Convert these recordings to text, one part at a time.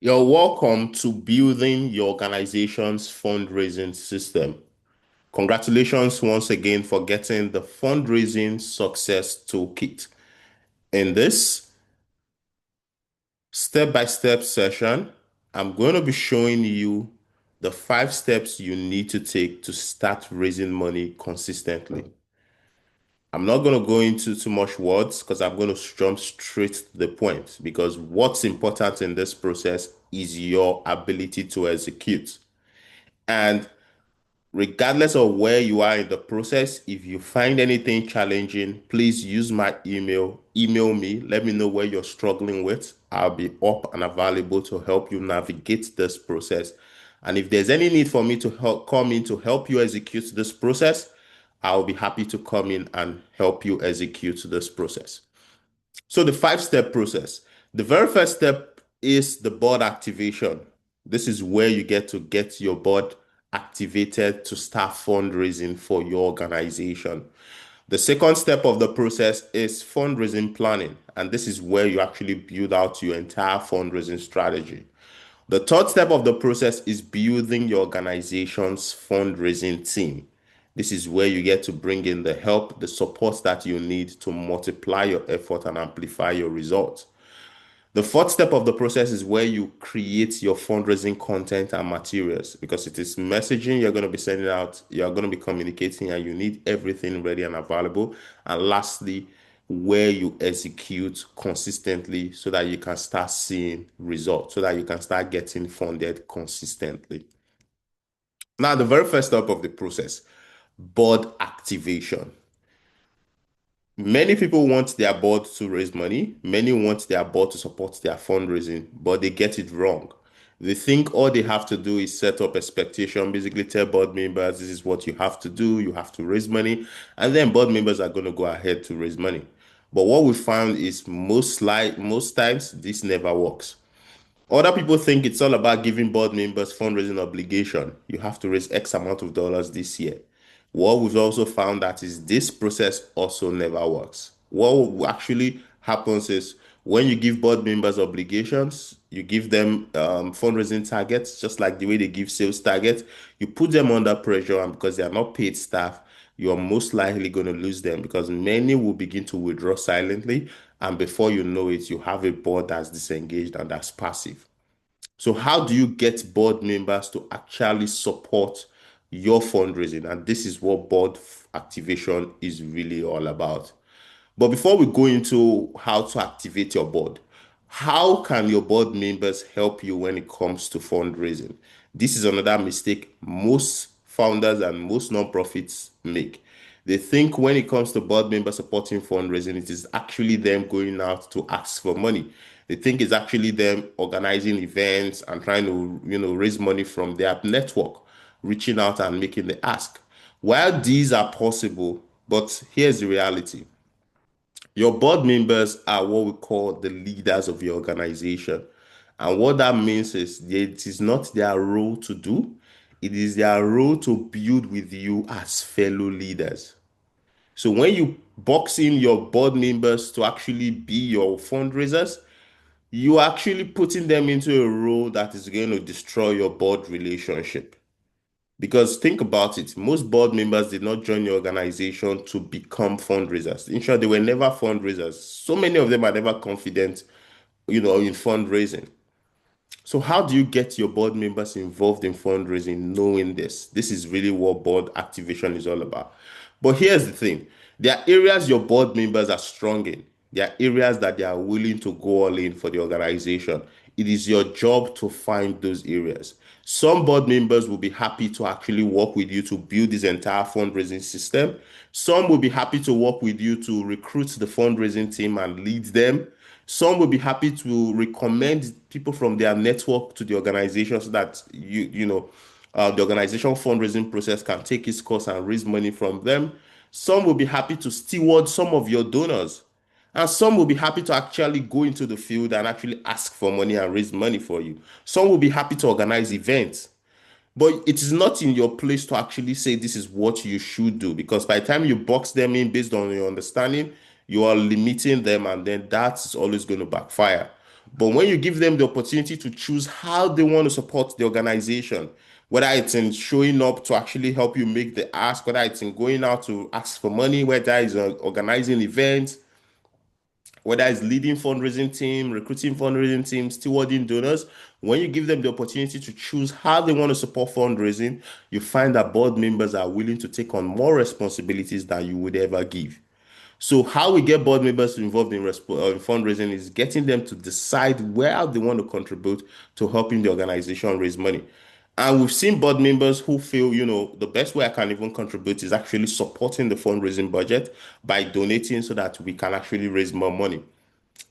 You're welcome to building your organization's fundraising system. Congratulations once again for getting the fundraising success toolkit. In this step-by-step session, I'm going to be showing you the 5 steps you need to take to start raising money consistently. I'm not going to go into too much words because I'm going to jump straight to the point because what's important in this process is your ability to execute. And regardless of where you are in the process, if you find anything challenging, please use my email. Email me. Let me know where you're struggling with. I'll be up and available to help you navigate this process. And if there's any need for me to come in to help you execute this process, I'll be happy to come in and help you execute this process. So the 5 step process. The very first step is the board activation. This is where you get your board activated to start fundraising for your organization. The second step of the process is fundraising planning, and this is where you actually build out your entire fundraising strategy. The third step of the process is building your organization's fundraising team. This is where you get to bring in the help, the support that you need to multiply your effort and amplify your results. The fourth step of the process is where you create your fundraising content and materials because it is messaging you're going to be sending out, you're going to be communicating, and you need everything ready and available. And lastly, where you execute consistently so that you can start seeing results, so that you can start getting funded consistently. Now, the very first step of the process, board activation. Many people want their board to raise money. Many want their board to support their fundraising, but they get it wrong. They think all they have to do is set up expectation, basically tell board members this is what you have to do, you have to raise money, and then board members are going to go ahead to raise money. But what we found is most times this never works. Other people think it's all about giving board members fundraising obligation. You have to raise X amount of dollars this year. What we've also found that is this process also never works. What actually happens is when you give board members obligations, you give them fundraising targets, just like the way they give sales targets. You put them under pressure, and because they are not paid staff, you are most likely going to lose them because many will begin to withdraw silently. And before you know it, you have a board that's disengaged and that's passive. So, how do you get board members to actually support your fundraising? And this is what board activation is really all about. But before we go into how to activate your board, how can your board members help you when it comes to fundraising? This is another mistake most founders and most nonprofits make. They think when it comes to board members supporting fundraising, it is actually them going out to ask for money. They think it's actually them organizing events and trying to, raise money from their network, reaching out and making the ask. While these are possible, but here's the reality. Your board members are what we call the leaders of your organization. And what that means is it is not their role to do, it is their role to build with you as fellow leaders. So when you box in your board members to actually be your fundraisers, you are actually putting them into a role that is going to destroy your board relationship. Because think about it, most board members did not join your organization to become fundraisers. In short, they were never fundraisers. So many of them are never confident, in fundraising. So how do you get your board members involved in fundraising knowing this? This is really what board activation is all about. But here's the thing. There are areas your board members are strong in. There are areas that they are willing to go all in for the organization. It is your job to find those areas. Some board members will be happy to actually work with you to build this entire fundraising system. Some will be happy to work with you to recruit the fundraising team and lead them. Some will be happy to recommend people from their network to the organization so that the organization fundraising process can take its course and raise money from them. Some will be happy to steward some of your donors. And some will be happy to actually go into the field and actually ask for money and raise money for you. Some will be happy to organize events. But it is not in your place to actually say this is what you should do because by the time you box them in based on your understanding, you are limiting them and then that's always going to backfire. But when you give them the opportunity to choose how they want to support the organization, whether it's in showing up to actually help you make the ask, whether it's in going out to ask for money, whether it's organizing events, whether it's leading fundraising team, recruiting fundraising team, stewarding donors, when you give them the opportunity to choose how they want to support fundraising, you find that board members are willing to take on more responsibilities than you would ever give. So how we get board members involved in fundraising is getting them to decide where they want to contribute to helping the organization raise money. And we've seen board members who feel, the best way I can even contribute is actually supporting the fundraising budget by donating so that we can actually raise more money.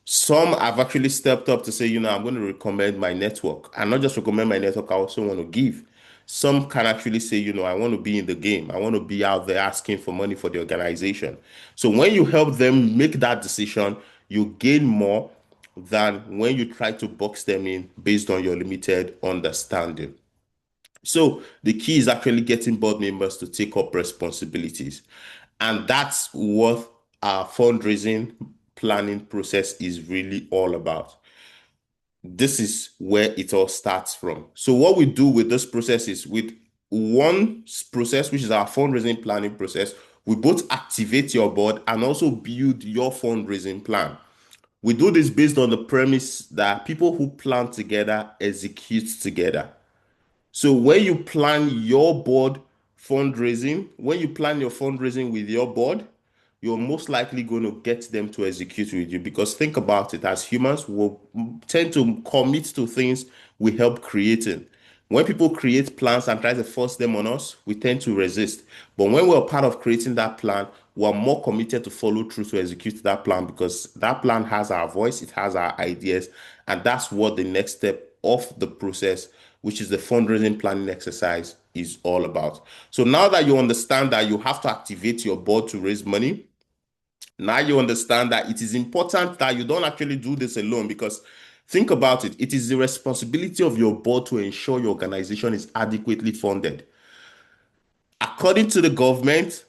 Some have actually stepped up to say, I'm going to recommend my network. And not just recommend my network, I also want to give. Some can actually say, I want to be in the game. I want to be out there asking for money for the organization. So when you help them make that decision, you gain more than when you try to box them in based on your limited understanding. So the key is actually getting board members to take up responsibilities. And that's what our fundraising planning process is really all about. This is where it all starts from. So what we do with this process is with one process, which is our fundraising planning process, we both activate your board and also build your fundraising plan. We do this based on the premise that people who plan together execute together. So when you plan your board fundraising, when you plan your fundraising with your board, you're most likely going to get them to execute with you because think about it, as humans, we'll tend to commit to things we help creating. When people create plans and try to force them on us, we tend to resist. But when we're part of creating that plan, we're more committed to follow through to execute that plan because that plan has our voice, it has our ideas, and that's what the next step of the process, which is the fundraising planning exercise, is all about. So now that you understand that you have to activate your board to raise money, now you understand that it is important that you don't actually do this alone because think about it. It is the responsibility of your board to ensure your organization is adequately funded. According to the government,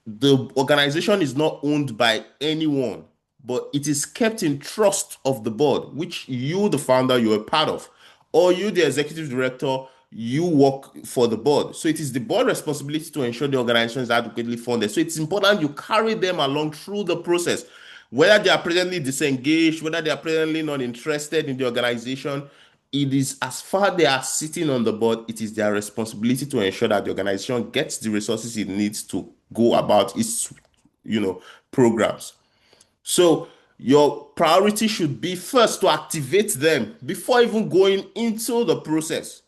the organization is not owned by anyone, but it is kept in trust of the board, which you, the founder, you're a part of, or you, the executive director, you work for the board. So it is the board responsibility to ensure the organization is adequately funded. So it's important you carry them along through the process, whether they are presently disengaged, whether they are presently not interested in the organization. It is as far they are sitting on the board, it is their responsibility to ensure that the organization gets the resources it needs to go about its, programs. So your priority should be first to activate them before even going into the process.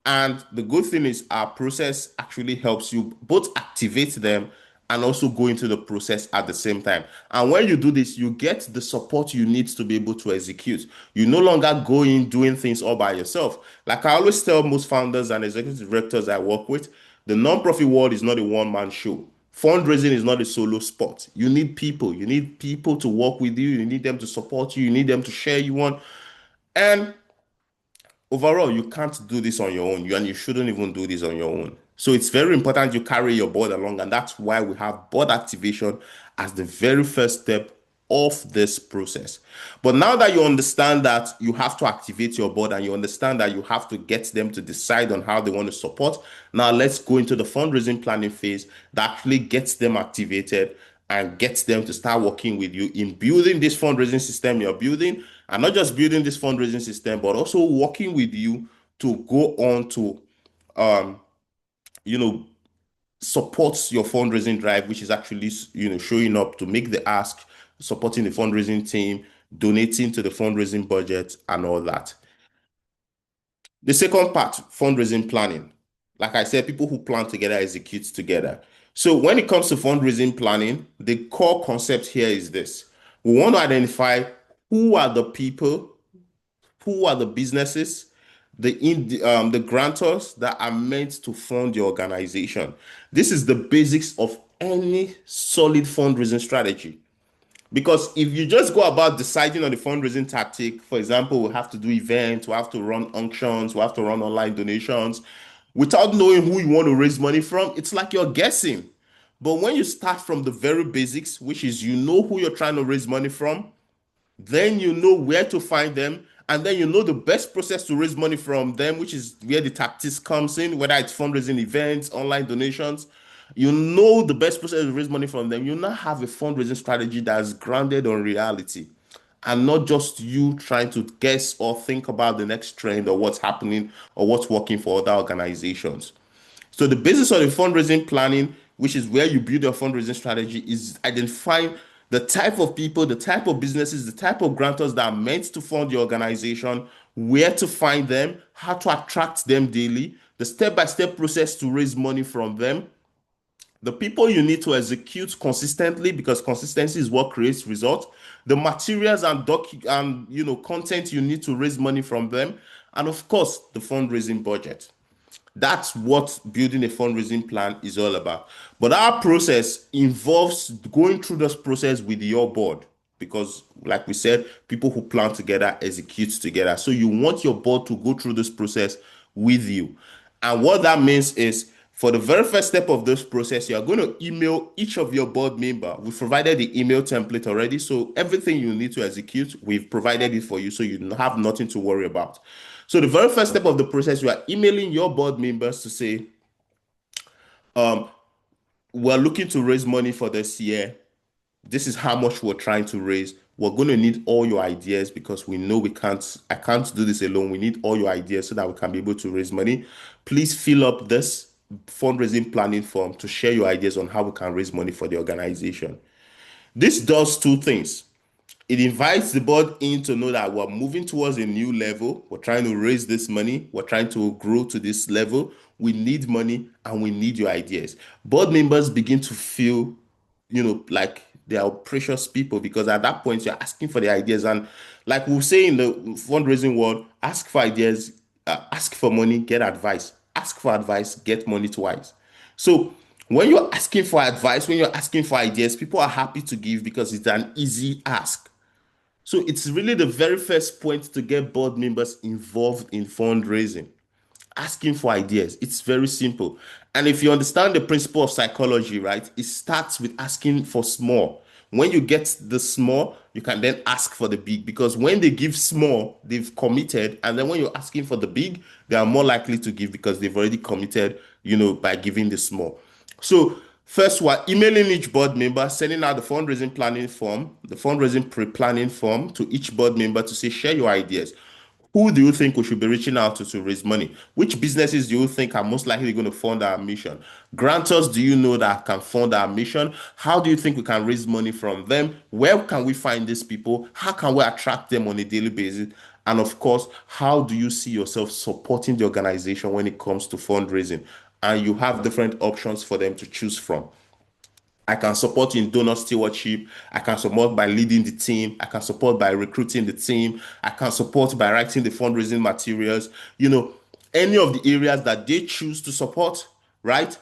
And the good thing is our process actually helps you both activate them and also go into the process at the same time. And when you do this, you get the support you need to be able to execute. You no longer go in doing things all by yourself. Like I always tell most founders and executive directors I work with, the nonprofit world is not a one-man show. Fundraising is not a solo sport. You need people. You need people to work with you. You need them to support you. You need them to share you on. And overall, you can't do this on your own. And you shouldn't even do this on your own. So it's very important you carry your board along, and that's why we have board activation as the very first step of this process. But now that you understand that you have to activate your board and you understand that you have to get them to decide on how they want to support, now let's go into the fundraising planning phase that actually gets them activated and gets them to start working with you in building this fundraising system you're building, and not just building this fundraising system, but also working with you to go on to, um, you know, supports your fundraising drive, which is actually, showing up to make the ask, supporting the fundraising team, donating to the fundraising budget, and all that. The second part, fundraising planning. Like I said, people who plan together execute together. So when it comes to fundraising planning, the core concept here is this. We want to identify who are the people, who are the businesses, the grantors that are meant to fund your organization. This is the basics of any solid fundraising strategy. Because if you just go about deciding on the fundraising tactic, for example, we have to do events, we have to run auctions, we have to run online donations, without knowing who you want to raise money from, it's like you're guessing. But when you start from the very basics, which is you know who you're trying to raise money from, Then you know where to find them, and then you know the best process to raise money from them, which is where the tactics comes in, whether it's fundraising events, online donations. You know the best process to raise money from them. You now have a fundraising strategy that's grounded on reality and not just you trying to guess or think about the next trend or what's happening or what's working for other organizations. So the basis of the fundraising planning, which is where you build your fundraising strategy, is identifying the type of people, the type of businesses, the type of grantors that are meant to fund the organization, where to find them, how to attract them daily, the step-by-step process to raise money from them, the people you need to execute consistently because consistency is what creates results, the materials and content you need to raise money from them, and of course the fundraising budget. That's what building a fundraising plan is all about. But our process involves going through this process with your board because, like we said, people who plan together execute together. So you want your board to go through this process with you. And what that means is for the very first step of this process, you are going to email each of your board member. We've provided the email template already. So everything you need to execute, we've provided it for you. So you have nothing to worry about. So the very first step of the process, you are emailing your board members to say, we're looking to raise money for this year. This is how much we're trying to raise. We're going to need all your ideas because we know I can't do this alone. We need all your ideas so that we can be able to raise money. Please fill up this fundraising planning form to share your ideas on how we can raise money for the organization. This does two things. It invites the board in to know that we're moving towards a new level. We're trying to raise this money. We're trying to grow to this level. We need money and we need your ideas. Board members begin to feel, like they are precious people because at that point you're asking for the ideas. And like we say in the fundraising world, ask for ideas, ask for money, get advice. Ask for advice, get money twice. So when you're asking for advice, when you're asking for ideas, people are happy to give because it's an easy ask. So it's really the very first point to get board members involved in fundraising, asking for ideas. It's very simple. And if you understand the principle of psychology, right, it starts with asking for small. When you get the small, you can then ask for the big because when they give small, they've committed. And then when you're asking for the big, they are more likely to give because they've already committed, by giving the small. So first, we're emailing each board member, sending out the fundraising planning form, the fundraising pre-planning form to each board member to say, share your ideas. Who do you think we should be reaching out to raise money? Which businesses do you think are most likely going to fund our mission? Grantors do you know that can fund our mission? How do you think we can raise money from them? Where can we find these people? How can we attract them on a daily basis? And of course, how do you see yourself supporting the organization when it comes to fundraising? And you have different options for them to choose from. I can support in donor stewardship. I can support by leading the team. I can support by recruiting the team. I can support by writing the fundraising materials. Any of the areas that they choose to support, right?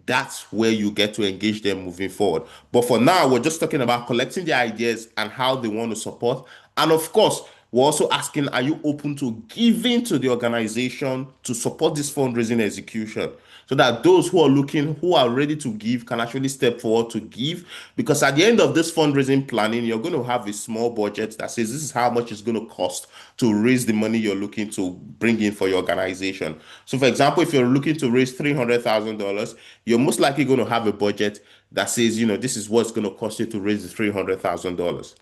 That's where you get to engage them moving forward. But for now, we're just talking about collecting the ideas and how they want to support. And of course, we're also asking, are you open to giving to the organization to support this fundraising execution? So that those who are looking, who are ready to give, can actually step forward to give. Because at the end of this fundraising planning, you're going to have a small budget that says this is how much it's going to cost to raise the money you're looking to bring in for your organization. So, for example, if you're looking to raise $300,000, you're most likely going to have a budget that says, this is what's going to cost you to raise the $300,000.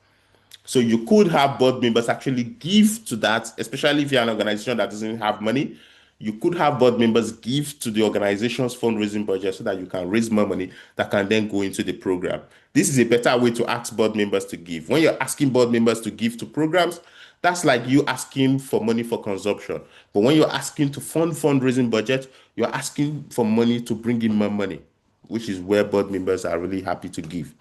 So you could have board members actually give to that, especially if you're an organization that doesn't have money. You could have board members give to the organization's fundraising budget so that you can raise more money that can then go into the program. This is a better way to ask board members to give. When you're asking board members to give to programs, that's like you asking for money for consumption. But when you're asking to fund fundraising budget, you're asking for money to bring in more money, which is where board members are really happy to give.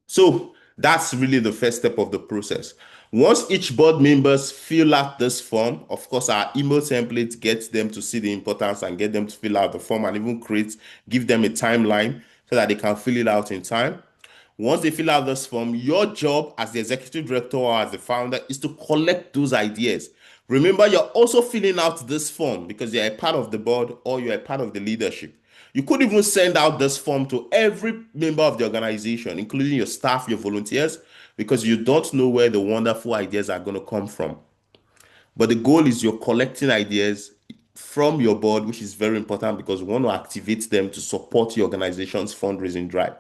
So that's really the first step of the process. Once each board members fill out this form, of course, our email template gets them to see the importance and get them to fill out the form and even give them a timeline so that they can fill it out in time. Once they fill out this form, your job as the executive director or as the founder is to collect those ideas. Remember, you're also filling out this form because you're a part of the board or you're a part of the leadership. You could even send out this form to every member of the organization, including your staff, your volunteers. because you don't know where the wonderful ideas are going to come from. But the goal is you're collecting ideas from your board, which is very important because we want to activate them to support your organization's fundraising drive.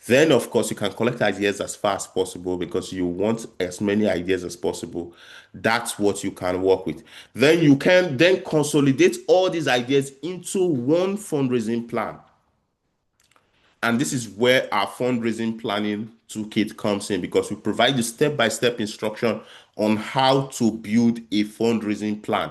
Then, of course, you can collect ideas as far as possible because you want as many ideas as possible. That's what you can work with. Then you can then consolidate all these ideas into one fundraising plan. And this is where our fundraising planning toolkit comes in because we provide you step-by-step instruction on how to build a fundraising plan.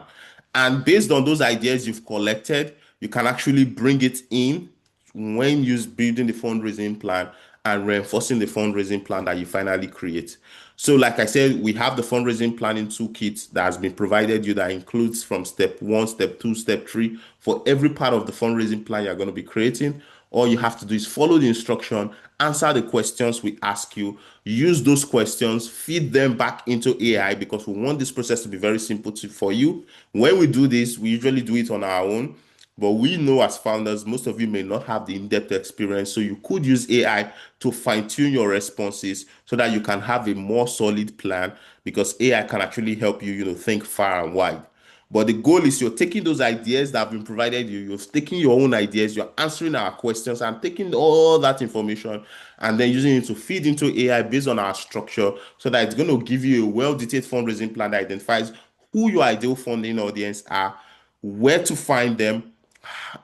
And based on those ideas you've collected, you can actually bring it in when you're building the fundraising plan and reinforcing the fundraising plan that you finally create. So, like I said, we have the fundraising planning toolkit that has been provided you that includes from step one, step two, step three for every part of the fundraising plan you're going to be creating. All you have to do is follow the instruction, answer the questions we ask you, use those questions, feed them back into AI because we want this process to be very simple for you. When we do this, we usually do it on our own. But we know as founders, most of you may not have the in-depth experience. So you could use AI to fine-tune your responses so that you can have a more solid plan because AI can actually help you, think far and wide. But the goal is you're taking those ideas that have been provided you, you're taking your own ideas, you're answering our questions and taking all that information and then using it to feed into AI based on our structure so that it's going to give you a well-detailed fundraising plan that identifies who your ideal funding audience are, where to find them,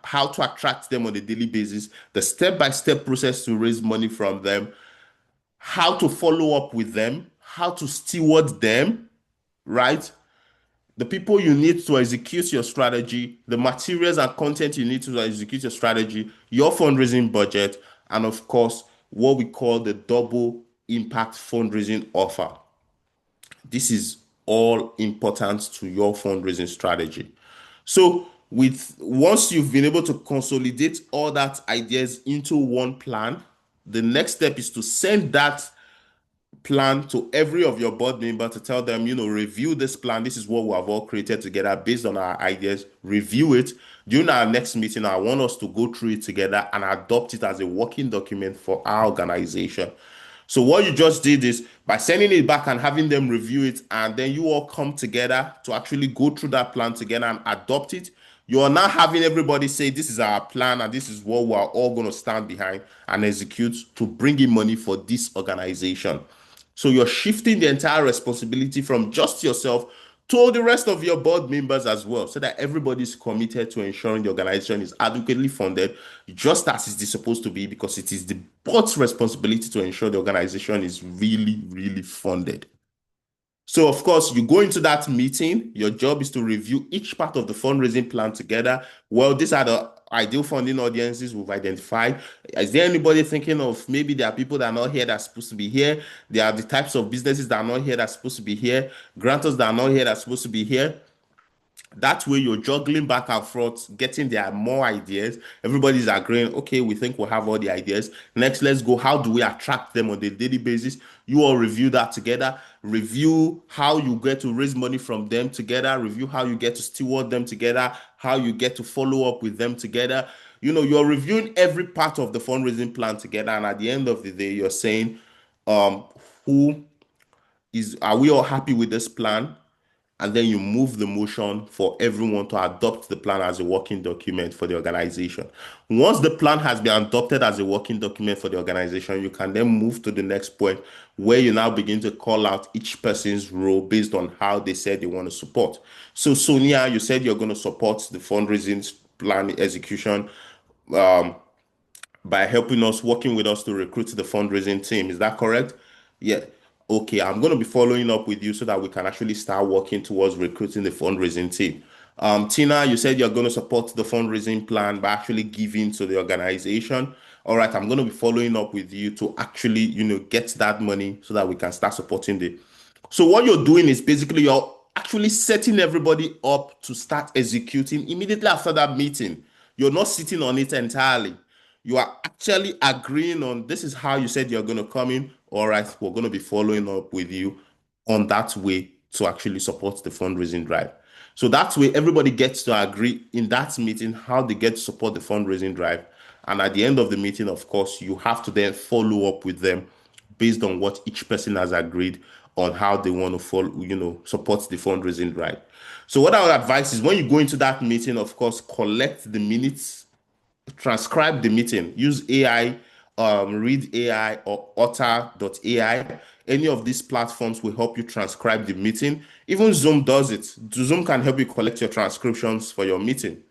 how to attract them on a daily basis, the step-by-step process to raise money from them, how to follow up with them, how to steward them, right? The people you need to execute your strategy, the materials and content you need to execute your strategy, your fundraising budget, and of course, what we call the double impact fundraising offer. This is all important to your fundraising strategy. So, with once you've been able to consolidate all that ideas into one plan, the next step is to send that plan to every of your board member to tell them, review this plan. This is what we have all created together based on our ideas. Review it. During our next meeting, I want us to go through it together and adopt it as a working document for our organization. So what you just did is by sending it back and having them review it, and then you all come together to actually go through that plan together and adopt it. You are now having everybody say, this is our plan and this is what we are all going to stand behind and execute to bring in money for this organization. So you're shifting the entire responsibility from just yourself to the rest of your board members as well, so that everybody's committed to ensuring the organization is adequately funded, just as it is supposed to be, because it is the board's responsibility to ensure the organization is really, really funded. So, of course, you go into that meeting. Your job is to review each part of the fundraising plan together. Well, these are the ideal funding audiences we've identified. Is there anybody thinking of maybe there are people that are not here that's supposed to be here? There are the types of businesses that are not here that's supposed to be here, grantors that are not here that's supposed to be here. That way, you're juggling back and forth, getting there more ideas. Everybody's agreeing, okay, we think we have all the ideas. Next, let's go. How do we attract them on a daily basis? You all review that together. Review how you get to raise money from them together. Review how you get to steward them together. How you get to follow up with them together. You're reviewing every part of the fundraising plan together. And at the end of the day, you're saying, um, who are we all happy with this plan? And then you move the motion for everyone to adopt the plan as a working document for the organization. Once the plan has been adopted as a working document for the organization, you can then move to the next point where you now begin to call out each person's role based on how they said they want to support. So, Sonia, you said you're going to support the fundraising plan execution by helping us, working with us to recruit the fundraising team. Is that correct? Yeah. Okay, I'm going to be following up with you so that we can actually start working towards recruiting the fundraising team. Tina, you said you're going to support the fundraising plan by actually giving to the organization. All right, I'm going to be following up with you to actually, get that money so that we can start supporting the. So what you're doing is basically you're actually setting everybody up to start executing immediately after that meeting. You're not sitting on it entirely. You are actually agreeing on this is how you said you're going to come in. All right, we're going to be following up with you on that way to actually support the fundraising drive. So that way, everybody gets to agree in that meeting how they get to support the fundraising drive. And at the end of the meeting, of course, you have to then follow up with them based on what each person has agreed on how they want to follow, support the fundraising drive. So what I would advise is when you go into that meeting, of course, collect the minutes, transcribe the meeting, use AI, Read AI or Otter.ai. Any of these platforms will help you transcribe the meeting. Even Zoom does it. Zoom can help you collect your transcriptions for your meeting.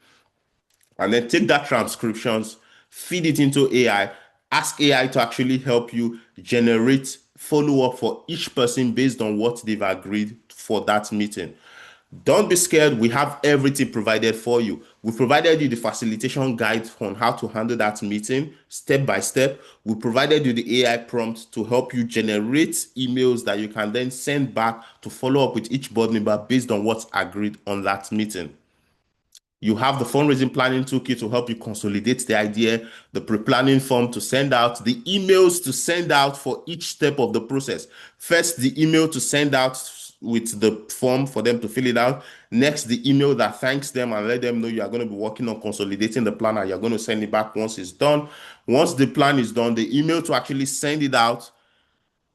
And then take that transcriptions, feed it into AI, ask AI to actually help you generate follow up for each person based on what they've agreed for that meeting. Don't be scared. We have everything provided for you. We provided you the facilitation guide on how to handle that meeting step by step. We provided you the AI prompt to help you generate emails that you can then send back to follow up with each board member based on what's agreed on that meeting. You have the fundraising planning toolkit to help you consolidate the idea, the pre-planning form to send out, the emails to send out for each step of the process. First, the email to send out with the form for them to fill it out. Next, the email that thanks them and let them know you are going to be working on consolidating the plan and you're going to send it back once it's done. Once the plan is done, the email to actually send it out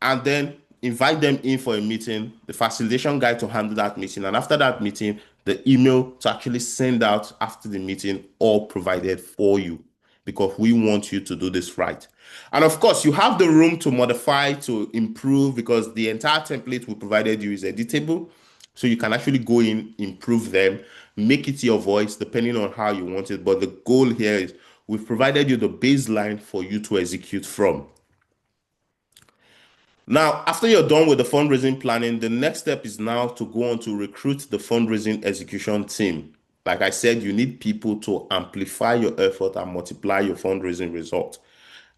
and then invite them in for a meeting, the facilitation guy to handle that meeting. And after that meeting, the email to actually send out after the meeting, all provided for you because we want you to do this right. And of course, you have the room to modify, to improve because the entire template we provided you is editable. So you can actually go in, improve them, make it your voice depending on how you want it. But the goal here is we've provided you the baseline for you to execute from. Now, after you're done with the fundraising planning, the next step is now to go on to recruit the fundraising execution team. Like I said, you need people to amplify your effort and multiply your fundraising result.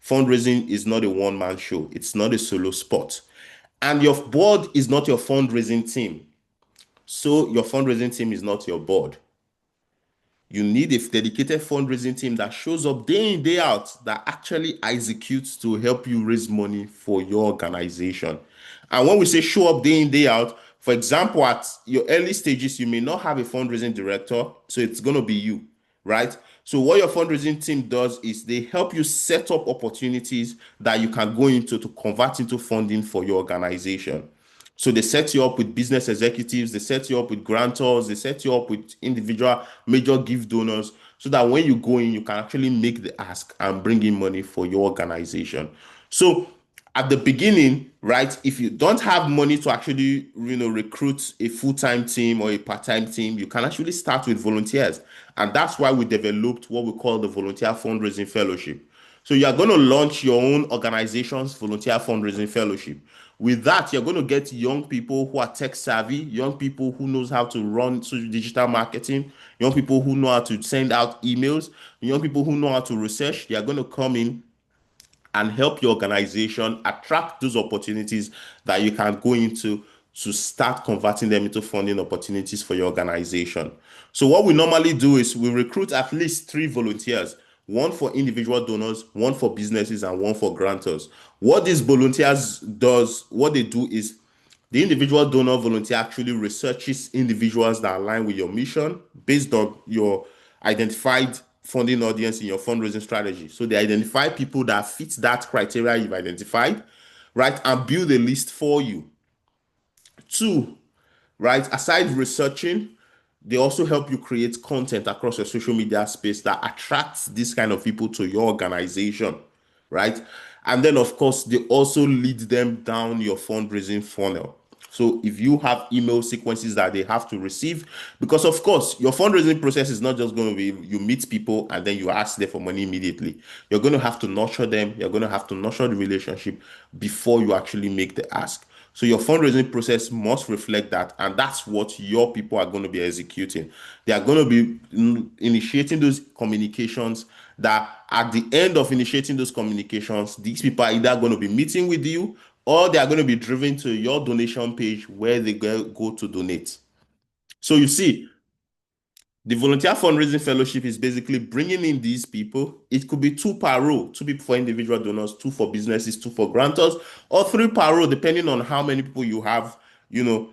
Fundraising is not a one-man show. It's not a solo sport. And your board is not your fundraising team. So your fundraising team is not your board. You need a dedicated fundraising team that shows up day in, day out, that actually executes to help you raise money for your organization. And when we say show up day in, day out, for example, at your early stages, you may not have a fundraising director, so it's going to be you, right? So what your fundraising team does is they help you set up opportunities that you can go into to convert into funding for your organization. So they set you up with business executives, they set you up with grantors, they set you up with individual major gift donors so that when you go in, you can actually make the ask and bring in money for your organization. So at the beginning, right, if you don't have money to actually, recruit a full-time team or a part-time team, you can actually start with volunteers. And that's why we developed what we call the Volunteer Fundraising Fellowship. So you are going to launch your own organization's volunteer fundraising fellowship. With that, you're going to get young people who are tech savvy, young people who knows how to run digital marketing, young people who know how to send out emails, young people who know how to research. They are going to come in and help your organization attract those opportunities that you can go into to start converting them into funding opportunities for your organization. So what we normally do is we recruit at least 3 volunteers, one for individual donors, one for businesses, and one for grantors. What these volunteers does, what they do is the individual donor volunteer actually researches individuals that align with your mission based on your identified funding audience in your fundraising strategy. So they identify people that fit that criteria you've identified, right? And build a list for you. 2, right? Aside researching, they also help you create content across your social media space that attracts this kind of people to your organization, right? And then, of course, they also lead them down your fundraising funnel. So if you have email sequences that they have to receive, because of course, your fundraising process is not just going to be you meet people and then you ask them for money immediately. You're going to have to nurture them. You're going to have to nurture the relationship before you actually make the ask. So your fundraising process must reflect that, and that's what your people are going to be executing. They are going to be initiating those communications that at the end of initiating those communications, these people are either going to be meeting with you or they are going to be driven to your donation page where they go to donate. So you see, the volunteer fundraising fellowship is basically bringing in these people. It could be 2 per row, 2 people for individual donors, 2 for businesses, 2 for grantors, or 3 per row, depending on how many people you have, you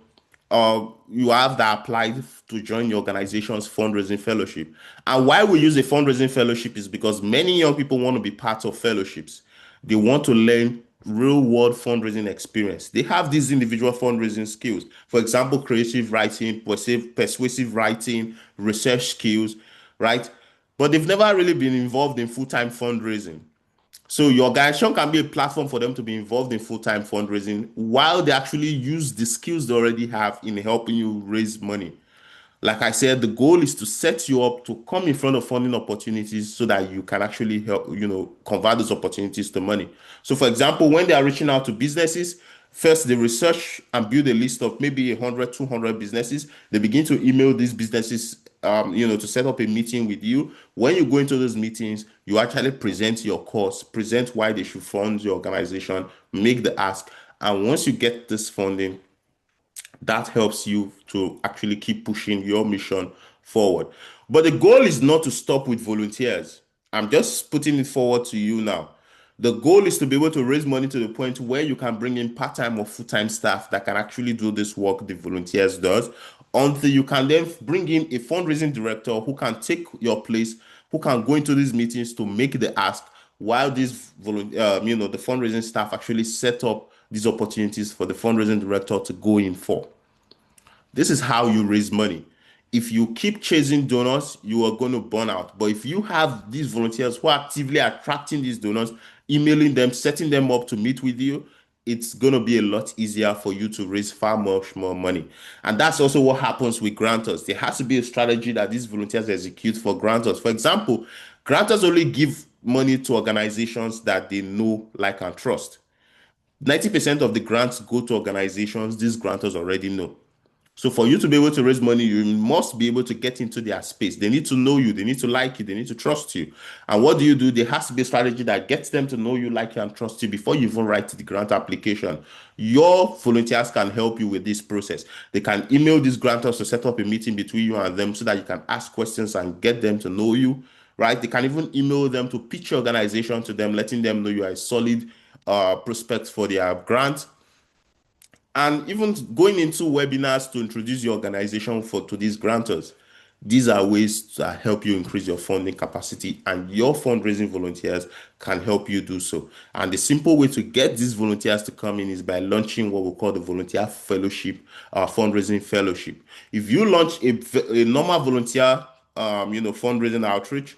have that applied to join your organization's fundraising fellowship. And why we use a fundraising fellowship is because many young people want to be part of fellowships. They want to learn real world fundraising experience. They have these individual fundraising skills. For example, creative writing, persuasive writing, research skills, right? But they've never really been involved in full-time fundraising. So your organization can be a platform for them to be involved in full-time fundraising while they actually use the skills they already have in helping you raise money. Like I said, the goal is to set you up to come in front of funding opportunities so that you can actually help, convert those opportunities to money. So, for example, when they are reaching out to businesses, first they research and build a list of maybe 100, 200 businesses. They begin to email these businesses, to set up a meeting with you. When you go into those meetings, you actually present your course, present why they should fund your organization, make the ask. And once you get this funding, that helps you to actually keep pushing your mission forward. But the goal is not to stop with volunteers. I'm just putting it forward to you now. The goal is to be able to raise money to the point where you can bring in part-time or full-time staff that can actually do this work the volunteers does, until you can then bring in a fundraising director who can take your place, who can go into these meetings to make the ask, while the fundraising staff actually set up these opportunities for the fundraising director to go in for. This is how you raise money. If you keep chasing donors, you are going to burn out. But if you have these volunteers who are actively attracting these donors, emailing them, setting them up to meet with you, it's going to be a lot easier for you to raise far much more money. And that's also what happens with grantors. There has to be a strategy that these volunteers execute for grantors. For example, grantors only give money to organizations that they know, like, and trust. 90% of the grants go to organizations these grantors already know. So for you to be able to raise money, you must be able to get into their space. They need to know you, they need to like you, they need to trust you. And what do you do? There has to be a strategy that gets them to know you, like you, and trust you before you even write the grant application. Your volunteers can help you with this process. They can email these grantors to set up a meeting between you and them so that you can ask questions and get them to know you, right? They can even email them to pitch your organization to them, letting them know you are a solid prospect for their grant, and even going into webinars to introduce your organization to these grantors. These are ways to help you increase your funding capacity, and your fundraising volunteers can help you do so. And the simple way to get these volunteers to come in is by launching what we call the volunteer fellowship, fundraising fellowship. If you launch a normal volunteer, fundraising outreach,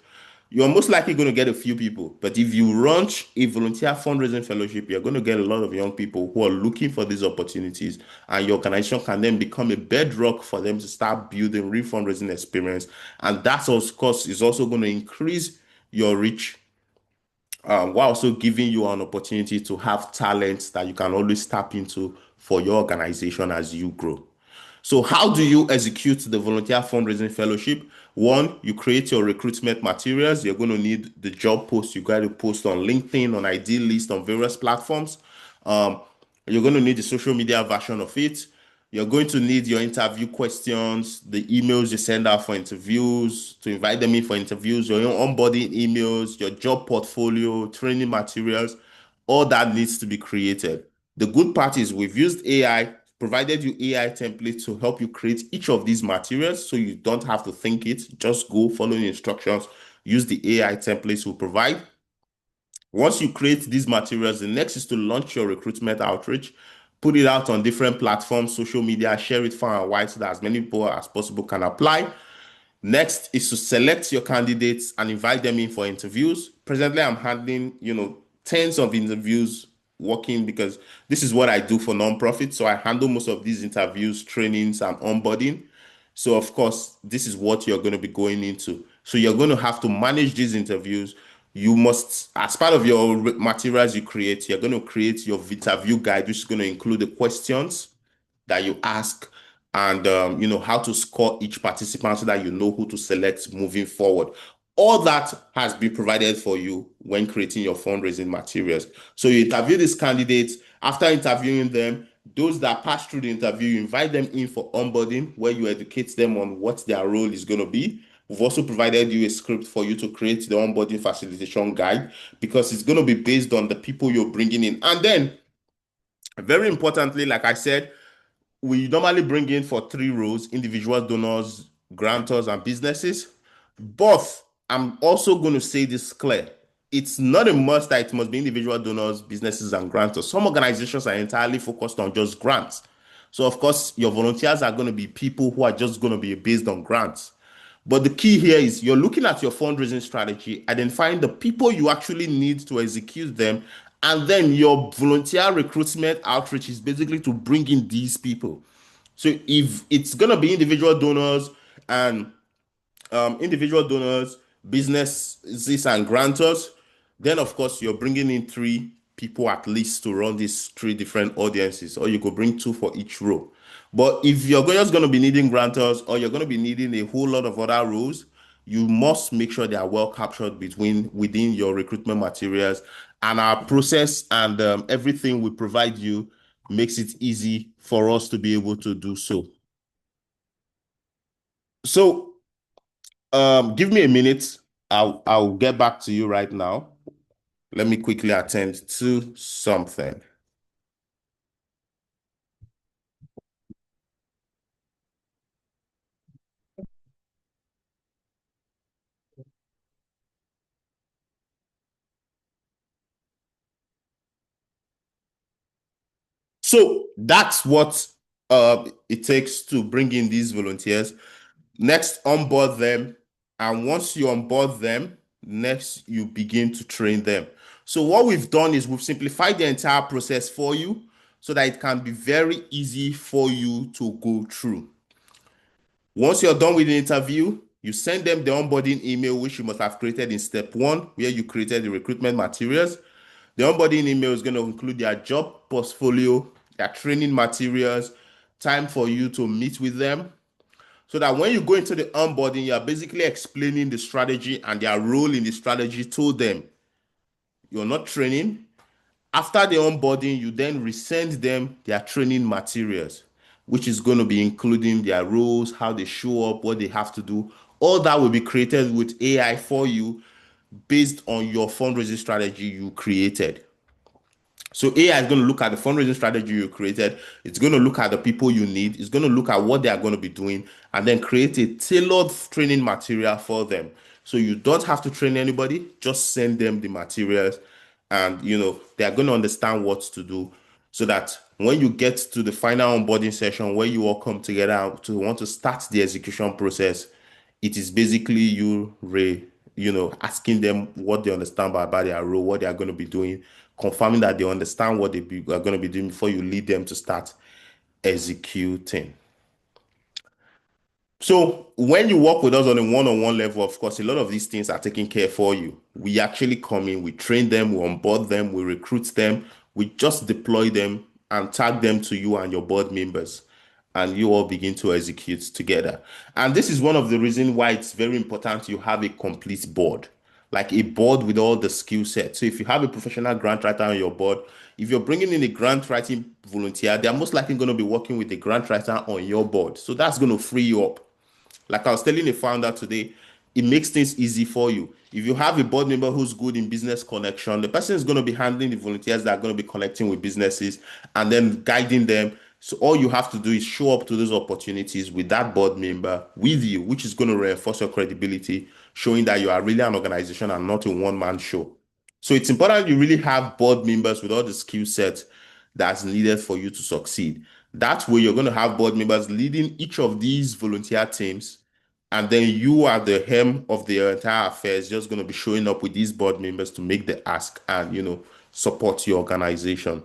you're most likely going to get a few people. But if you launch a volunteer fundraising fellowship, you're going to get a lot of young people who are looking for these opportunities, and your organization can then become a bedrock for them to start building real fundraising experience. And that, of course, is also going to increase your reach, while also giving you an opportunity to have talents that you can always tap into for your organization as you grow. So, how do you execute the volunteer fundraising fellowship? One, you create your recruitment materials. You're going to need the job post. You got to post on LinkedIn, on Ideal List, on various platforms. Um, you're going to need the social media version of it. You're going to need your interview questions, the emails you send out for interviews, to invite them in for interviews, your own onboarding emails, your job portfolio, training materials. All that needs to be created. The good part is we've used AI, provided you AI templates to help you create each of these materials so you don't have to think it. Just go follow the instructions, use the AI templates we provide. Once you create these materials, the next is to launch your recruitment outreach, put it out on different platforms, social media, share it far and wide so that as many people as possible can apply. Next is to select your candidates and invite them in for interviews. Presently, I'm handling, tens of interviews working because this is what I do for nonprofit. So I handle most of these interviews, trainings, and onboarding. So of course, this is what you're going to be going into. So you're going to have to manage these interviews. You must, as part of your materials you create, you're going to create your interview guide, which is going to include the questions that you ask, and how to score each participant so that you know who to select moving forward. All that has been provided for you when creating your fundraising materials. So you interview these candidates. After interviewing them, those that pass through the interview, you invite them in for onboarding, where you educate them on what their role is going to be. We've also provided you a script for you to create the onboarding facilitation guide, because it's going to be based on the people you're bringing in. And then, very importantly, like I said, we normally bring in for three roles: individual donors, grantors, and businesses. But I'm also going to say this clear. it's not a must that it must be individual donors, businesses, and grantors. Some organizations are entirely focused on just grants. So, of course, your volunteers are going to be people who are just going to be based on grants. But the key here is you're looking at your fundraising strategy, identifying the people you actually need to execute them, and then your volunteer recruitment outreach is basically to bring in these people. So if it's going to be and individual donors, businesses, and grantors, then of course you're bringing in three people at least to run these three different audiences, or you could bring two for each row. But if you're just going to be needing grantors, or you're going to be needing a whole lot of other roles, you must make sure they are well captured within your recruitment materials. And our process and everything we provide you makes it easy for us to be able to do so. So give me a minute. I'll get back to you right now. Let me quickly attend to something. So that's what it takes to bring in these volunteers. Next, onboard them. And once you onboard them, next you begin to train them. So what we've done is we've simplified the entire process for you so that it can be very easy for you to go through. Once you're done with the interview, you send them the onboarding email, which you must have created in step one, where you created the recruitment materials. The onboarding email is going to include their job portfolio, their training materials, time for you to meet with them. So that when you go into the onboarding, you're basically explaining the strategy and their role in the strategy to them. You're not training. After the onboarding, you then resend them their training materials, which is going to be including their roles, how they show up, what they have to do. All that will be created with AI for you based on your fundraising strategy you created. So AI is going to look at the fundraising strategy you created. It's going to look at the people you need. It's going to look at what they are going to be doing and then create a tailored training material for them. So you don't have to train anybody, just send them the materials and they are going to understand what to do so that when you get to the final onboarding session where you all come together to want to start the execution process, it is basically asking them what they understand about their role, what they are going to be doing, confirming that they understand what are going to be doing before you lead them to start executing. So when you work with us on a one-on-one level, of course, a lot of these things are taken care for you. We actually come in, we train them, we onboard them, we recruit them, we just deploy them and tag them to you and your board members, and you all begin to execute together. And this is one of the reasons why it's very important you have a complete board, like a board with all the skill sets. So if you have a professional grant writer on your board, if you're bringing in a grant writing volunteer, they're most likely going to be working with the grant writer on your board. So that's going to free you up. Like I was telling a founder today, it makes things easy for you. If you have a board member who's good in business connection, the person is going to be handling the volunteers that are going to be connecting with businesses and then guiding them. So all you have to do is show up to those opportunities with that board member with you, which is going to reinforce your credibility, showing that you are really an organization and not a one-man show. So it's important you really have board members with all the skill sets that's needed for you to succeed. That way, you're going to have board members leading each of these volunteer teams, and then you are the hem of the entire affairs, just going to be showing up with these board members to make the ask and support your organization.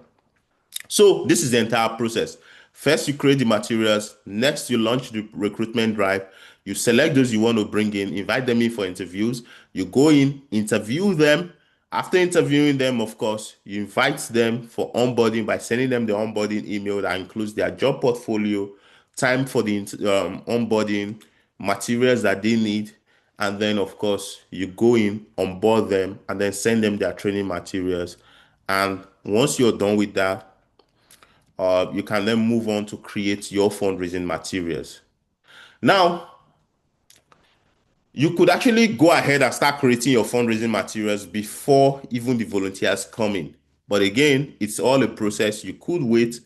So this is the entire process. First, you create the materials. Next, you launch the recruitment drive. You select those you want to bring in, invite them in for interviews. You go in, interview them. After interviewing them, of course, you invite them for onboarding by sending them the onboarding email that includes their job portfolio, time for the onboarding, materials that they need. And then, of course, you go in, onboard them, and then send them their training materials. And once you're done with that, you can then move on to create your fundraising materials. Now, you could actually go ahead and start creating your fundraising materials before even the volunteers come in. But again, it's all a process. You could wait,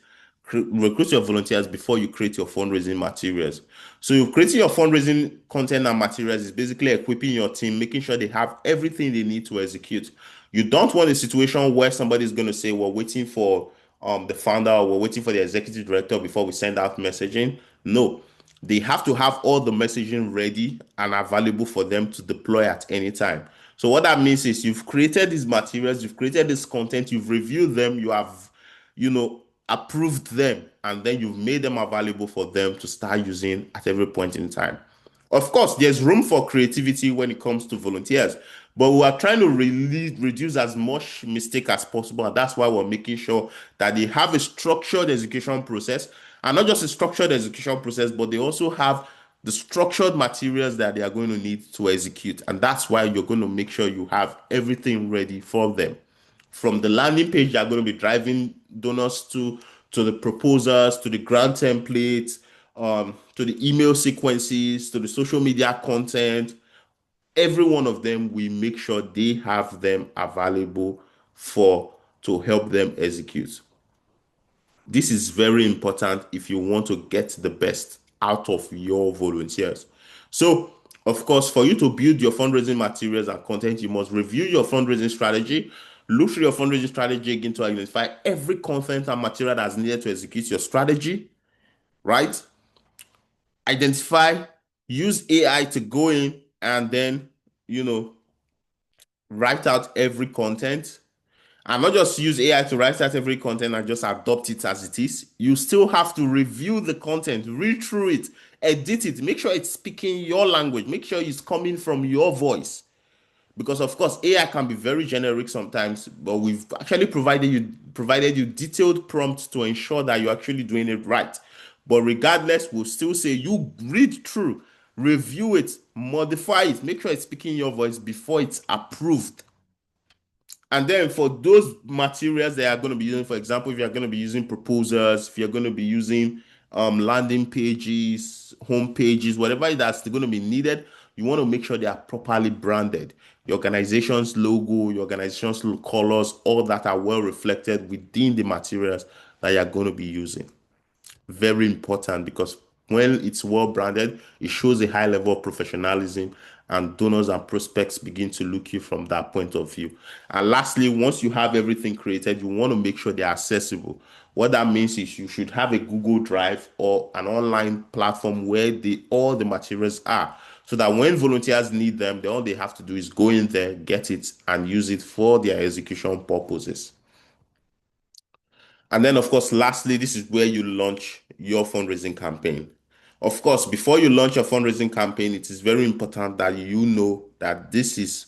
recruit your volunteers before you create your fundraising materials. So you're creating your fundraising content and materials is basically equipping your team, making sure they have everything they need to execute. You don't want a situation where somebody's going to say, we're waiting for the founder, or we're waiting for the executive director before we send out messaging. No, they have to have all the messaging ready and available for them to deploy at any time. So what that means is you've created these materials, you've created this content, you've reviewed them, you have, approved them, and then you've made them available for them to start using at every point in time. Of course, there's room for creativity when it comes to volunteers, but we are trying to really reduce as much mistake as possible, and that's why we're making sure that they have a structured execution process, and not just a structured execution process, but they also have the structured materials that they are going to need to execute, and that's why you're going to make sure you have everything ready for them from the landing page you're going to be driving donors to the proposals, to the grant templates, to the email sequences, to the social media content. Every one of them, we make sure they have them available for to help them execute. This is very important if you want to get the best out of your volunteers. So, of course, for you to build your fundraising materials and content, you must review your fundraising strategy. Look through your fundraising strategy again to identify every content and material that's needed to execute your strategy, right? Identify, use AI to go in and then, you know, write out every content. And not just use AI to write out every content and just adopt it as it is. You still have to review the content, read through it, edit it, make sure it's speaking your language, make sure it's coming from your voice. Because of course, AI can be very generic sometimes, but we've actually provided you detailed prompts to ensure that you're actually doing it right. But regardless, we'll still say you read through, review it, modify it, make sure it's speaking your voice before it's approved. And then for those materials that are going to be using, for example, if you're going to be using proposals, if you're going to be using landing pages, home pages, whatever that's going to be needed, you want to make sure they are properly branded. Your organization's logo, your organization's colors, all that are well reflected within the materials that you're going to be using. Very important because when it's well branded, it shows a high level of professionalism, and donors and prospects begin to look you from that point of view. And lastly, once you have everything created, you want to make sure they're accessible. What that means is you should have a Google Drive or an online platform where all the materials are, so that when volunteers need them, all they have to do is go in there, get it, and use it for their execution purposes. And then, of course, lastly, this is where you launch your fundraising campaign. Of course, before you launch your fundraising campaign, it is very important that you know that this is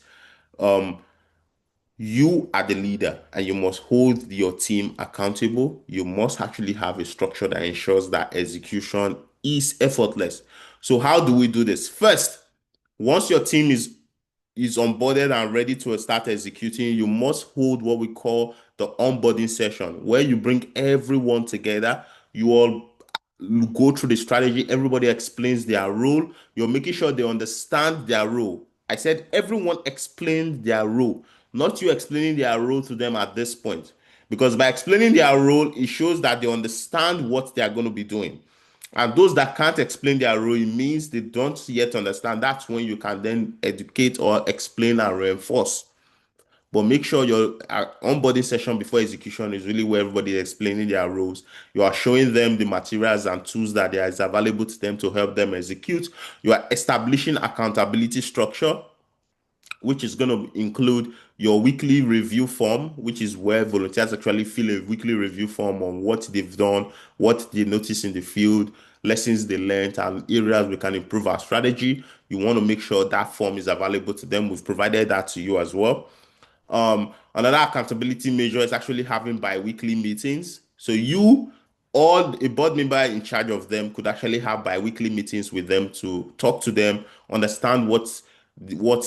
you are the leader and you must hold your team accountable. You must actually have a structure that ensures that execution is effortless. So, how do we do this? First, once your team is onboarded and ready to start executing, you must hold what we call the onboarding session, where you bring everyone together. You all go through the strategy, everybody explains their role. You're making sure they understand their role. I said everyone explained their role, not you explaining their role to them at this point. Because by explaining their role, it shows that they understand what they are going to be doing. And those that can't explain their role, it means they don't yet understand. That's when you can then educate or explain and reinforce. But make sure your onboarding session before execution is really where everybody is explaining their roles. You are showing them the materials and tools that there is available to them to help them execute. You are establishing accountability structure, which is going to include your weekly review form, which is where volunteers actually fill a weekly review form on what they've done, what they notice in the field, lessons they learned, and areas we can improve our strategy. You want to make sure that form is available to them. We've provided that to you as well. Another accountability measure is actually having bi-weekly meetings. So you or a board member in charge of them could actually have bi-weekly meetings with them to talk to them, understand what's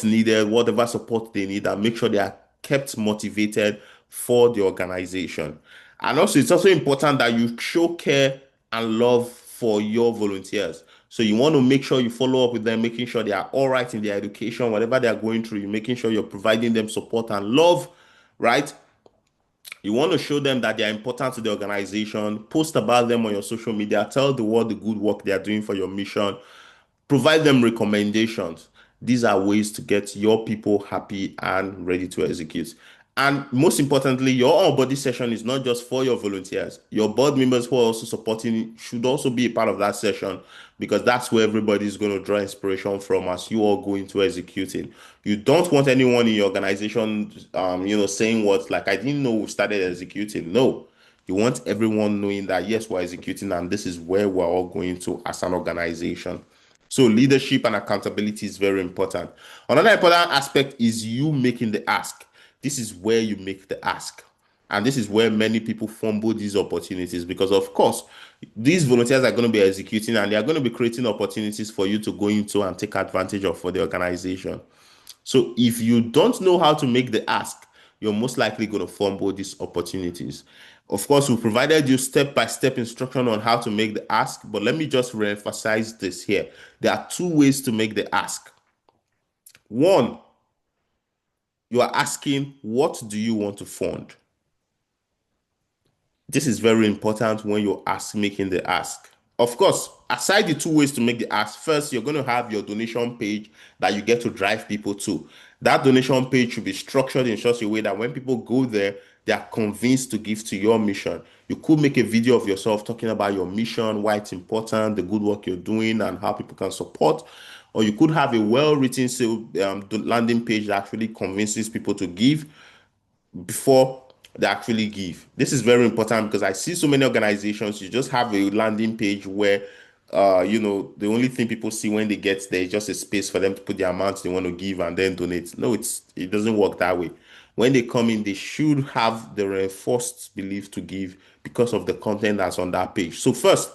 needed, whatever support they need, and make sure they are kept motivated for the organization. And also, it's also important that you show care and love for your volunteers. So you want to make sure you follow up with them, making sure they are all right in their education, whatever they are going through, you're making sure you're providing them support and love, right? You want to show them that they are important to the organization, post about them on your social media, tell the world the good work they are doing for your mission, provide them recommendations. These are ways to get your people happy and ready to execute. And most importantly, your on-body session is not just for your volunteers. Your board members who are also supporting should also be a part of that session, because that's where everybody is going to draw inspiration from as you all go into executing. You don't want anyone in your organization, saying what, like, I didn't know we started executing. No, you want everyone knowing that yes, we're executing and this is where we're all going to as an organization. So leadership and accountability is very important. Another important aspect is you making the ask. This is where you make the ask. And this is where many people fumble these opportunities, because, of course, these volunteers are going to be executing and they are going to be creating opportunities for you to go into and take advantage of for the organization. So if you don't know how to make the ask, you're most likely going to fumble these opportunities. Of course, we provided you step-by-step instruction on how to make the ask, but let me just re-emphasize this here. There are two ways to make the ask. One, you are asking, what do you want to fund? This is very important when you're making the ask. Of course, aside the two ways to make the ask, first, you're going to have your donation page that you get to drive people to. That donation page should be structured in such a way that when people go there, they are convinced to give to your mission. You could make a video of yourself talking about your mission, why it's important, the good work you're doing, and how people can support. Or you could have a well-written landing page that actually convinces people to give before they actually give. This is very important because I see so many organizations, you just have a landing page where the only thing people see when they get there is just a space for them to put the amounts they want to give and then donate. No, it doesn't work that way. When they come in, they should have the reinforced belief to give because of the content that's on that page. So first,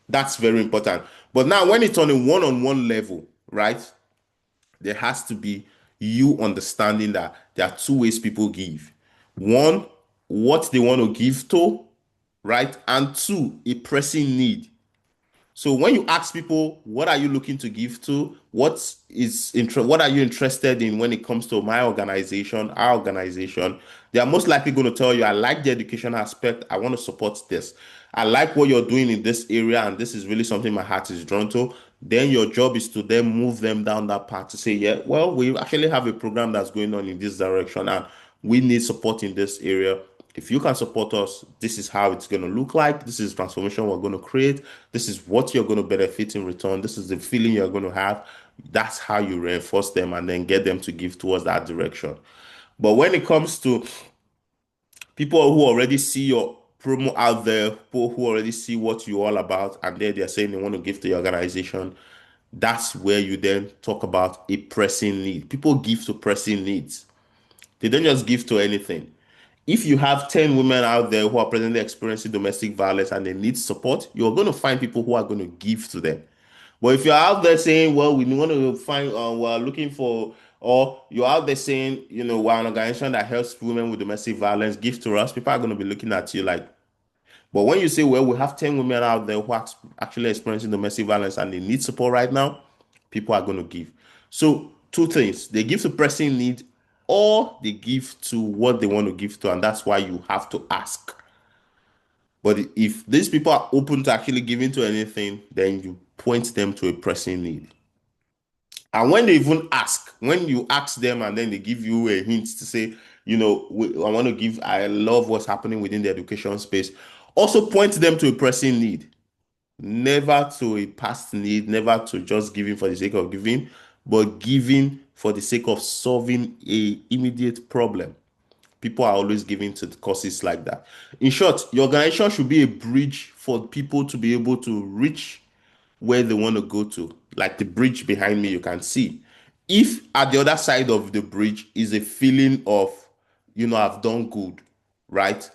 that's very important. But now when it's on a one-on-one level, right? There has to be you understanding that there are two ways people give. One, what they want to give to, right? And two, a pressing need. So when you ask people, what are you looking to give to? What are you interested in when it comes to my organization, our organization? They are most likely going to tell you, I like the education aspect. I want to support this. I like what you're doing in this area, and this is really something my heart is drawn to. Then your job is to then move them down that path to say, yeah, well, we actually have a program that's going on in this direction, and we need support in this area. If you can support us, this is how it's going to look like. This is transformation we're going to create. This is what you're going to benefit in return. This is the feeling you're going to have. That's how you reinforce them and then get them to give towards that direction. But when it comes to people who already see your promo out there, people who already see what you're all about, and they're saying they want to give to your organization, that's where you then talk about a pressing need. People give to pressing needs. They don't just give to anything. If you have 10 women out there who are presently experiencing domestic violence and they need support, you're going to find people who are going to give to them. But if you're out there saying, well, we want to find, we're looking for, or you're out there saying, we're an organization that helps women with domestic violence, give to us, people are going to be looking at you like, but when you say, well, we have 10 women out there who are actually experiencing domestic violence and they need support right now, people are going to give. So, two things, they give to pressing need or they give to what they want to give to. And that's why you have to ask. But if these people are open to actually giving to anything, then you point them to a pressing need. And when they even ask, when you ask them and then they give you a hint to say, I want to give, I love what's happening within the education space. Also point them to a pressing need, never to a past need, never to just giving for the sake of giving, but giving for the sake of solving a immediate problem. People are always giving to the causes like that. In short, your organization should be a bridge for people to be able to reach where they want to go to. Like the bridge behind me, you can see. If at the other side of the bridge is a feeling of, I've done good, right?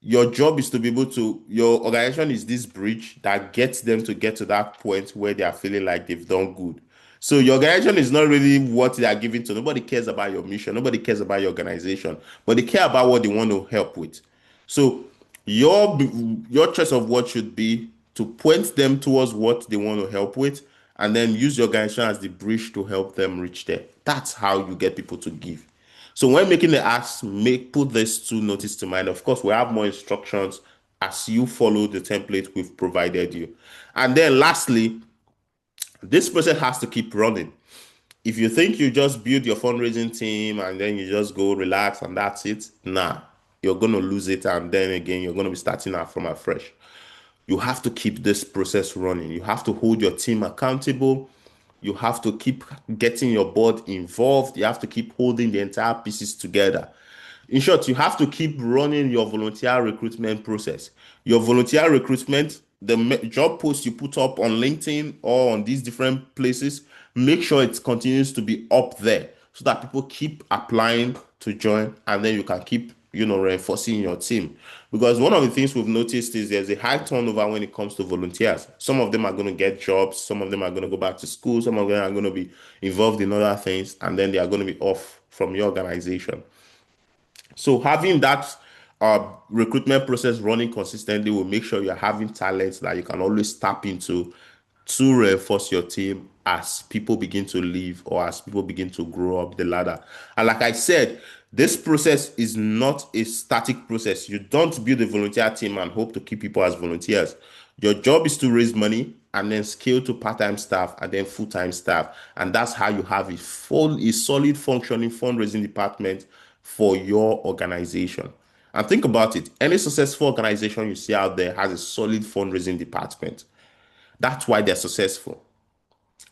Your job is to be able to, your organization is this bridge that gets them to get to that point where they are feeling like they've done good. So your organization is not really what they are giving to. Nobody cares about your mission. Nobody cares about your organization, but they care about what they want to help with. So your your choice of what should be to point them towards what they want to help with, and then use your organization as the bridge to help them reach there. That's how you get people to give. So when making the ask, put this to notice to mind. Of course, we have more instructions as you follow the template we've provided you. And then lastly, this process has to keep running. If you think you just build your fundraising team and then you just go relax and that's it, nah, you're gonna lose it, and then again you're gonna be starting out from afresh. You have to keep this process running. You have to hold your team accountable. You have to keep getting your board involved. You have to keep holding the entire pieces together. In short, you have to keep running your volunteer recruitment process. Your volunteer recruitment, the job post you put up on LinkedIn or on these different places, make sure it continues to be up there so that people keep applying to join, and then you can keep, reinforcing your team. Because one of the things we've noticed is there's a high turnover when it comes to volunteers. Some of them are going to get jobs, some of them are going to go back to school, some of them are going to be involved in other things, and then they are going to be off from your organization. So having that recruitment process running consistently will make sure you're having talents that you can always tap into to reinforce your team as people begin to leave or as people begin to grow up the ladder. And like I said, this process is not a static process. You don't build a volunteer team and hope to keep people as volunteers. Your job is to raise money and then scale to part-time staff and then full-time staff. And that's how you have a solid functioning fundraising department for your organization. And think about it. Any successful organization you see out there has a solid fundraising department. That's why they're successful.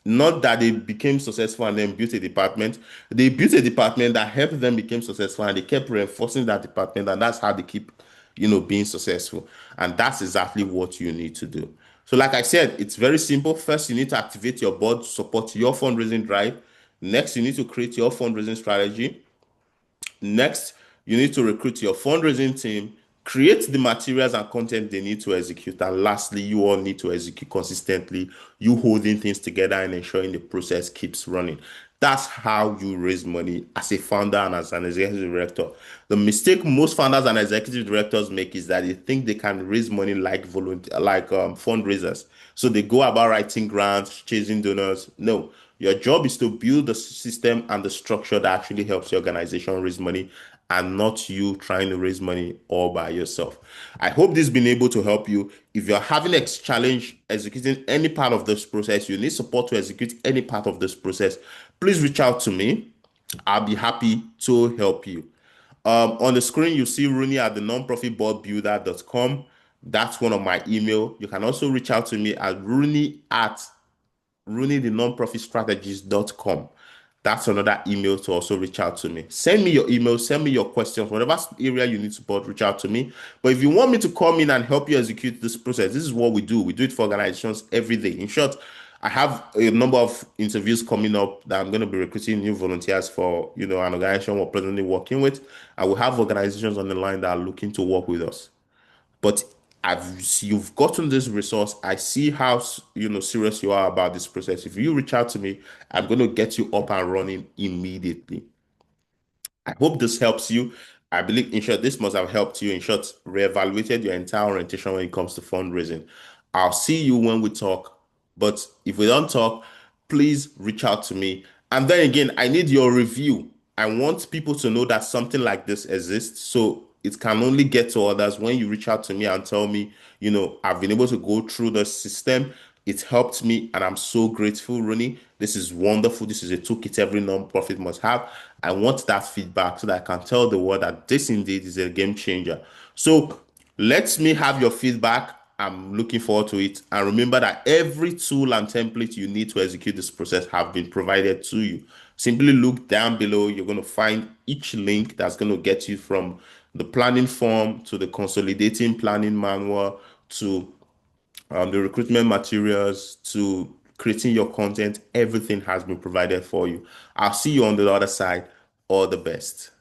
Not that they became successful and then built a department. They built a department that helped them become successful, and they kept reinforcing that department, and that's how they keep, being successful. And that's exactly what you need to do. So, like I said, it's very simple. First, you need to activate your board to support your fundraising drive. Next, you need to create your fundraising strategy. Next, you need to recruit your fundraising team, create the materials and content they need to execute. And lastly, you all need to execute consistently, you holding things together and ensuring the process keeps running. That's how you raise money as a founder and as an executive director. The mistake most founders and executive directors make is that they think they can raise money like fundraisers. So they go about writing grants, chasing donors. No, your job is to build the system and the structure that actually helps your organization raise money, and not you trying to raise money all by yourself. I hope this has been able to help you. If you're having a challenge executing any part of this process, you need support to execute any part of this process, please reach out to me. I'll be happy to help you. On the screen, you see Rooney at the nonprofitboardbuilder.com. That's one of my email. You can also reach out to me at Rooney at runningthenonprofitstrategist.com. That's another email to also reach out to me. Send me your email, send me your questions, whatever area you need support, reach out to me. But if you want me to come in and help you execute this process, this is what we do. We do it for organizations every day. In short, I have a number of interviews coming up that I'm going to be recruiting new volunteers for, an organization we're presently working with. And we have organizations on the line that are looking to work with us. But you've gotten this resource. I see how serious you are about this process. If you reach out to me, I'm going to get you up and running immediately. I hope this helps you. I believe, in short, this must have helped you. In short, reevaluated your entire orientation when it comes to fundraising. I'll see you when we talk. But if we don't talk, please reach out to me. And then again, I need your review. I want people to know that something like this exists. So it can only get to others when you reach out to me and tell me, I've been able to go through the system. It helped me, and I'm so grateful, Rooney. This is wonderful. This is a toolkit every nonprofit must have. I want that feedback so that I can tell the world that this indeed is a game changer. So let me have your feedback. I'm looking forward to it. And remember that every tool and template you need to execute this process have been provided to you. Simply look down below. You're going to find each link that's going to get you from the planning form to the consolidating planning manual to the recruitment materials to creating your content. Everything has been provided for you. I'll see you on the other side. All the best.